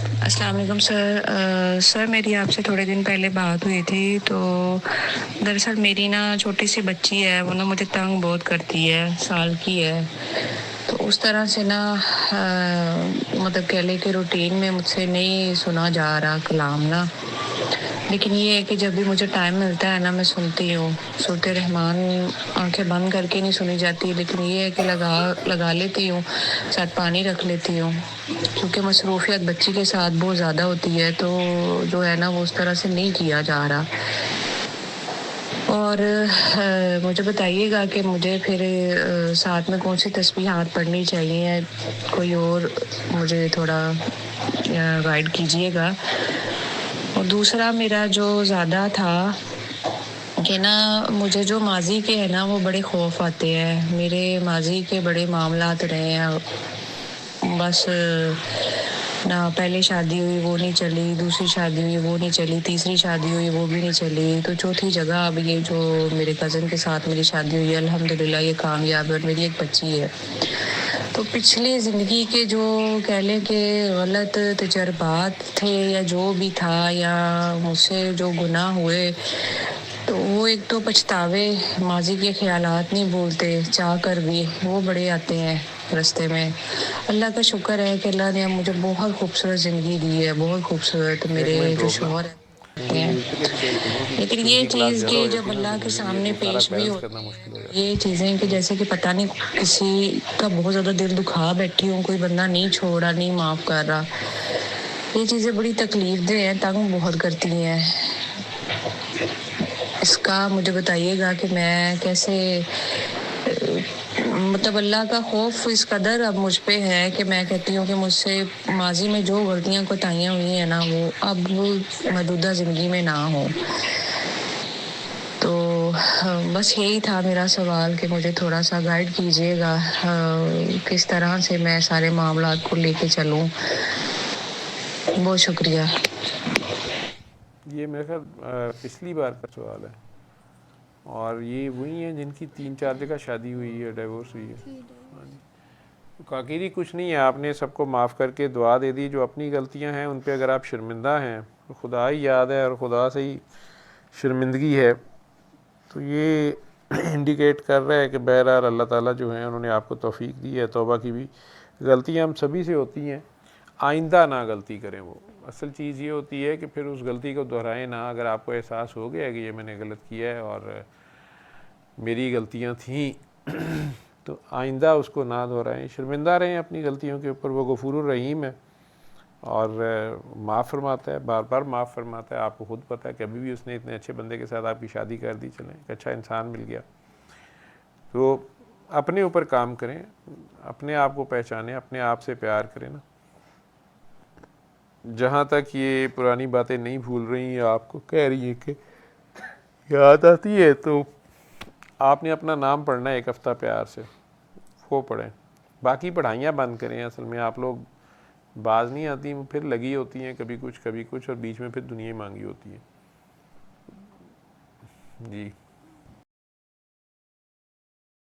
السلام علیکم سر. سر میری آپ سے تھوڑے دن پہلے بات ہوئی تھی. تو دراصل میری نا چھوٹی سی بچی ہے, وہ نا مجھے تنگ بہت کرتی ہے, سال کی ہے. تو اس طرح سے نا مطلب کہہ لے کہ روٹین میں مجھ سے نہیں سنا جا رہا کلام نا. لیکن یہ ہے کہ جب بھی مجھے ٹائم ملتا ہے نا میں سنتی ہوں. صورت رحمان آنکھیں بند کر کے نہیں سنی جاتی, لیکن یہ ہے کہ لگا لیتی ہوں, ساتھ پانی رکھ لیتی ہوں, کیونکہ مصروفیت بچی کے ساتھ بہت زیادہ ہوتی ہے. تو جو ہے نا وہ اس طرح سے نہیں کیا جا رہا. اور مجھے بتائیے گا کہ مجھے پھر ساتھ میں کون سی تسبیحات پڑھنی چاہیے, کوئی اور مجھے تھوڑا گائیڈ کیجیے گا. اور دوسرا میرا جو زیادہ تھا کہ نا مجھے جو ماضی کے ہے نا وہ بڑے خوف آتے ہیں. میرے ماضی کے بڑے معاملات رہے ہیں. بس نہ پہلے شادی ہوئی وہ نہیں چلی, دوسری شادی ہوئی وہ نہیں چلی, تیسری شادی ہوئی وہ بھی نہیں چلی, تو چوتھی جگہ اب یہ جو میرے کزن کے ساتھ میری شادی ہوئی ہے الحمدللہ یہ کامیاب ہے, اور میری ایک بچی ہے. تو پچھلی زندگی کے جو کہہ لیں کہ غلط تجربات تھے یا جو بھی تھا یا مجھ سے جو گناہ ہوئے, تو وہ ایک تو پچھتاوے, ماضی کے خیالات نہیں بھولتے چاہ کر بھی, وہ بڑے آتے ہیں رستے میں. اللہ کا شکر ہے کہ اللہ نے مجھے بہت خوبصورت زندگی دی ہے, بہت خوبصورت ایک میرے منٹ جو روکنا, شوہر وہ ہیں. یونیورسٹی کے اسٹوڈینٹس ہیں لیکن کہ ان یہ کی کلاس چیز زیادہ کہ ہو جب جاتی ہے نا, اللہ تو کے یوزلی سامنے وہ سارا پیش بھی بیلنس ہوتی کرنا مشکل ہو ہے جاتا ہے. یہ چیزیں کہ جیسے کہ پتہ نہیں کسی کا بہت زیادہ دل دکھا بیٹھی ہوں, کوئی بندہ نہیں چھوڑا, نہیں معاف کر رہا. یہ چیزیں بڑی تکلیف دہ ہیں, تنگ بہت کرتی ہیں. اس کا مجھے بتائیے گا کہ میں کیسے, مطلب اللہ کا خوف اس قدر اب مجھ پہ ہے کہ میں کہتی ہوں کہ مجھ سے ماضی میں جو غلطیاں کوتاہیاں ہوئی ہیں نا وہ اب موجودہ زندگی میں نہ ہوں. تو بس یہی تھا میرا سوال کہ مجھے تھوڑا سا گائیڈ کیجیے گا کس طرح سے میں سارے معاملات کو لے کے چلوں. بہت شکریہ. یہ میرے خیال پچھلی بار کا سوال ہے, اور یہ وہی ہیں جن کی 3-4 جگہ شادی ہوئی ہے, ڈیورس ہوئی ہے. ہاں جی, کاکیری کچھ نہیں ہے, آپ نے سب کو معاف کر کے دعا دے دی. جو اپنی غلطیاں ہیں ان پہ اگر آپ شرمندہ ہیں, خدا ہی یاد ہے اور خدا سے ہی شرمندگی ہے, تو یہ انڈیکیٹ کر رہا ہے کہ بہرحال اللہ تعالیٰ جو ہیں انہوں نے آپ کو توفیق دی ہے توبہ کی بھی. غلطیاں ہم سبھی سے ہوتی ہیں, آئندہ نہ غلطی کریں. وہ اصل چیز یہ ہوتی ہے کہ پھر اس غلطی کو دہرائیں نہ. اگر آپ کو احساس ہو گیا کہ یہ میں نے غلط کیا ہے اور میری غلطیاں تھیں, تو آئندہ اس کو نہ دہرائیں, شرمندہ رہیں اپنی غلطیوں کے اوپر. وہ غفور الرحیم ہے اور معاف فرماتا ہے, بار بار معاف فرماتا ہے. آپ کو خود پتہ ہے کہ ابھی بھی اس نے اتنے اچھے بندے کے ساتھ آپ کی شادی کر دی, چلیں ایک اچھا انسان مل گیا. تو اپنے اوپر کام کریں, اپنے آپ کو پہچانیں, اپنے آپ سے پیار کریں نا. جہاں تک یہ پرانی باتیں نہیں بھول رہی ہیں, آپ کو کہہ رہی ہیں کہ یاد آتی ہے, تو آپ نے اپنا نام پڑھنا ہے ایک ہفتہ پیار سے, وہ پڑھیں. باقی پڑھائیاں بند کریں. اصل میں آپ لوگ باز نہیں آتی, پھر لگی ہوتی ہیں کبھی کچھ, اور بیچ میں پھر دنیا مانگی ہوتی ہے. جی